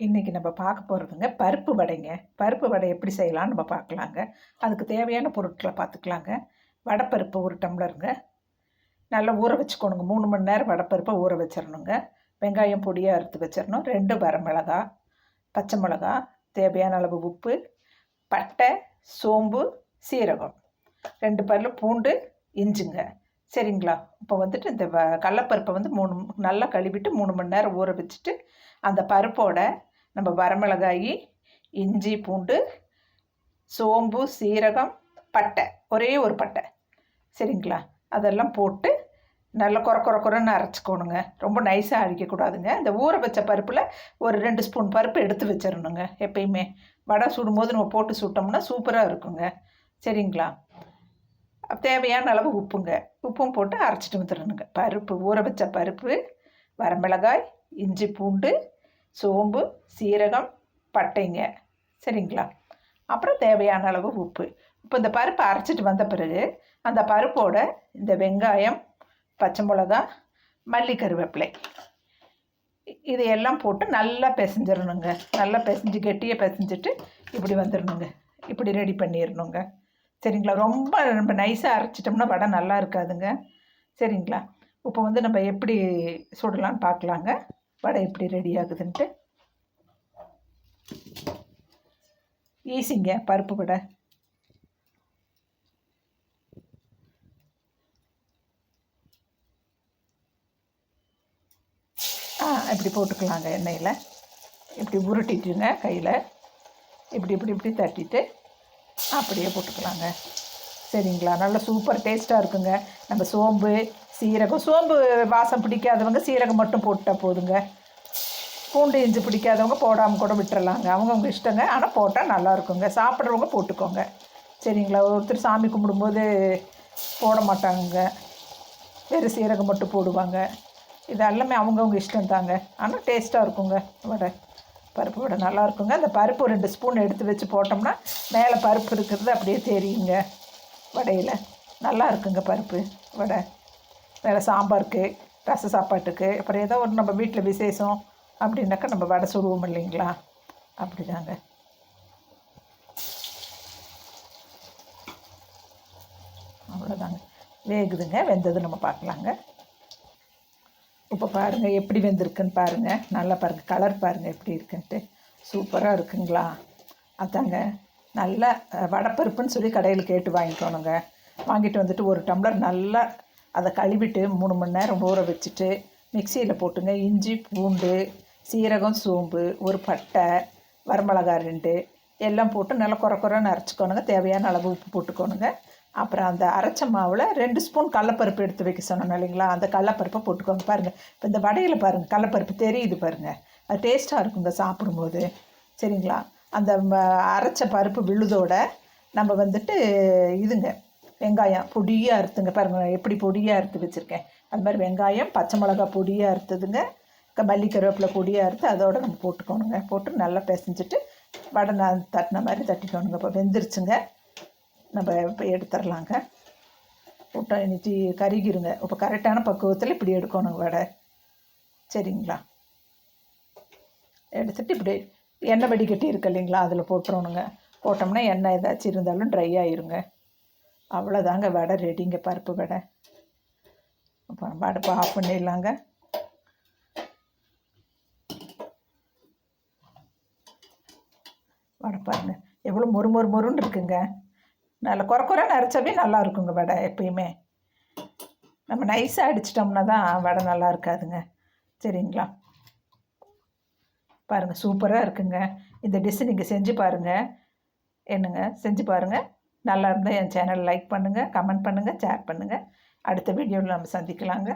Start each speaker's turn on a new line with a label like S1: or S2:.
S1: இன்றைக்கி நம்ம பார்க்க போகிறதுங்க பருப்பு வடைங்க. பருப்பு வடை எப்படி செய்யலாம்னு நம்ம பார்க்கலாங்க. அதுக்கு தேவையான பொருட்களை பார்த்துக்கலாங்க. வடைப்பருப்பு 1 டம்ளருங்க. நல்லா ஊற வச்சுக்கணுங்க. 3 மணி நேரம் வடைப்பருப்பை ஊற வச்சிடணுங்க. வெங்காயம் பொடியாக அறுத்து வச்சிடணும். 2 வரமிளகா, பச்சை மிளகா, தேவையான அளவு உப்பு, பட்டை, சோம்பு, சீரகம், 2 பல்லு பூண்டு, இஞ்சிங்க. சரிங்களா? இப்போ வந்துட்டு இந்த கடலப்பருப்பை வந்து நல்லா கழுவிட்டு 3 மணி நேரம் ஊற வச்சுட்டு, அந்த பருப்போட நம்ம வரமிளகாய், இஞ்சி, பூண்டு, சோம்பு, சீரகம், பட்டை, ஒரே ஒரு பட்டை, சரிங்களா? அதெல்லாம் போட்டு நல்லா கொரன்னு அரைச்சிக்கணுங்க. ரொம்ப நைஸாக அரைக்கக்கூடாதுங்க. இந்த ஊற வச்ச பருப்பில் ஒரு 2 ஸ்பூன் பருப்பு எடுத்து வச்சிடணுங்க. எப்பயுமே வடை சுடும்போது நம்ம போட்டு சுட்டோம்னா சூப்பராக இருக்குங்க. சரிங்களா? தேவையான அளவு உப்புங்க. உப்பும் போட்டு அரைச்சிட்டு வந்துடணுங்க. பருப்பு ஊற வச்ச பருப்பு, வரமிளகாய், இஞ்சி, பூண்டு, சோம்பு, சீரகம், பட்டைங்க. சரிங்களா? அப்புறம் தேவையான அளவு உப்பு. இப்போ இந்த பருப்பை அரைச்சிட்டு வந்த பிறகு அந்த பருப்போட இந்த வெங்காயம், பச்சை மிளகா, மல்லி, கருவேப்பிலை இதையெல்லாம் போட்டு நல்லா பிசைஞ்சிடணுங்க. நல்லா பிசைஞ்சு கெட்டியாக பிசைஞ்சிட்டு இப்படி வந்துடணுங்க. இப்படி ரெடி பண்ணிடணுங்க. சரிங்களா? ரொம்ப நம்ம நைஸாக அரைச்சிட்டோம்னா வடை நல்லா இருக்காதுங்க. சரிங்களா? இப்போ வந்து நம்ம எப்படி சுடலான்னு பார்க்கலாங்க. வடை எப்படி ரெடி ஆகுதுன்ட்டு. ஈஸிங்க பருப்பு வடை. இப்படி போட்டுக்கலாங்க. எண்ணெயில் இப்படி உருட்டிட்டுங்க கையில் இப்படி இப்படி இப்படி தட்டிட்டு அப்படியே போட்டுக்கலாங்க. சரிங்களா? நல்லா சூப்பர் டேஸ்ட்டாக இருக்குங்க. நம்ம சோம்பு, சீரகம், சோம்பு வாசம் பிடிக்காதவங்க சீரகம் மட்டும் போட்டால் போதுங்க. பூண்டு, இஞ்சி பிடிக்காதவங்க போடாமல் கூட விட்டுறலாங்க. அவங்கவுங்க இஷ்டங்க. ஆனால் போட்டால் நல்லாயிருக்குங்க. சாப்பிட்றவங்க போட்டுக்கோங்க. சரிங்களா? ஒருத்தர் சாமி கும்பிடும்போது போட மாட்டாங்க, வெறும் சீரகம் மட்டும் போடுவாங்க. இது எல்லாமே அவங்கவுங்க இஷ்டம் தாங்க. ஆனால் டேஸ்ட்டாக இருக்குங்க வடை. பருப்பு வடை நல்லா இருக்குங்க. அந்த பருப்பு 2 ஸ்பூன் எடுத்து வச்சு போட்டோம்னா மேலே பருப்பு இருக்கிறது அப்படியே தெரியுங்க வடையில். நல்லா இருக்குங்க பருப்பு வடை. வேறு சாம்பாருக்கு, ரச சாப்பாட்டுக்கு, அப்புறம் ஏதோ ஒரு நம்ம வீட்டில் விசேஷம் அப்படின்னாக்கா நம்ம வடை சுடுவோம் இல்லைங்களா? அப்படி தாங்க. அவ்வளோதாங்க. வேகுதுங்க. வெந்தது நம்ம பார்க்கலாங்க. இப்போ பாருங்கள் எப்படி வெந்திருக்குன்னு பாருங்கள். நல்லா பாருங்கள், கலர் பாருங்கள் எப்படி இருக்குன்ட்டு. சூப்பராக இருக்குங்களா? அதாங்க நல்லா வடைப்பருப்புன்னு சொல்லி கடையில் கேட்டு வாங்கிக்கணுங்க. வாங்கிட்டு வந்துட்டு 1 டம்ளர் நல்லா அதை கழுவிட்டு 3 மணி நேரம் ஊற வச்சுட்டு மிக்சியில் போட்டுங்க. இஞ்சி, பூண்டு, சீரகம், சோம்பு, ஒரு பட்டை, வரமிளகா 2 எல்லாம் போட்டு நல்லா குறன்னு அரைச்சிக்கணுங்க. தேவையான அளவு உப்பு போட்டுக்கணுங்க. அப்புறம் அந்த அரைச்ச மாவில் 2 ஸ்பூன் கடலப்பருப்பு எடுத்து வைக்க சொன்னோம் இல்லைங்களா? அந்த கடலப்பருப்பை போட்டுக்கோங்க. பாருங்கள், இப்போ இந்த வடையில் பாருங்கள் கடலப்பருப்பு தெரியுது பாருங்கள். அது டேஸ்ட்டாக இருக்குங்க சாப்பிடும்போது. சரிங்களா? அந்த அரைச்ச பருப்பு விழுதோட நம்ம வந்துட்டு இதுங்க வெங்காயம் பொடியாக அறுத்துங்க. பாருங்கள் எப்படி பொடியாக அறுத்து வச்சுருக்கேன். அது மாதிரி வெங்காயம், பச்சை மிளகா பொடியாக அறுத்துதுங்க. மல்லி, கருவேப்பிலை பொடியாக அறுத்து அதோடு நம்ம போட்டுக்கணுங்க. போட்டு நல்லா பிசைஞ்சிட்டு வடை நான் தட்டின மாதிரி தட்டிக்கணுங்க. இப்போ வெந்துருச்சுங்க. நம்ம இப்போ எடுத்துடலாங்க. போட்டா இன்னைக்கு கருகிருங்க. இப்போ கரெக்டான பக்குவத்தில் இப்படி எடுக்கணுங்க வடை. சரிங்களா? எடுத்துகிட்டு இப்படி எண்ணெய் வடிகட்டி இருக்கு இல்லைங்களா? அதில் போட்டுறணுங்க. போட்டோம்னா எண்ணெய் ஏதாச்சும் இருந்தாலும் ட்ரை ஆயிருங்க. அவ்வளோதாங்க வடை ரெடிங்க. பருப்பு வடை. இப்போ நம்ம அடுப்பை ஆஃப் பண்ணிடலாங்க. வடை பாருங்கள் எவ்வளோ மொறுன்னு இருக்குங்க. நல்லா குறன்னு அரைச்சாவே நல்லா இருக்குங்க வடை. எப்பயுமே நம்ம நைஸாக அடிச்சிட்டோம்னா தான் வடை நல்லா இருக்காதுங்க. சரிங்களா? பாருங்கள் சூப்பராக இருக்குங்க. இந்த டிஷ்ஷு நீங்கள் செஞ்சு பாருங்கள். என்னங்க செஞ்சு பாருங்கள். நல்லா இருந்தால் என் சேனல் லைக் பண்ணுங்கள், கமெண்ட் பண்ணுங்கள், ஷேர் பண்ணுங்கள். அடுத்த வீடியோவில் நம்ம சந்திக்கலாங்க.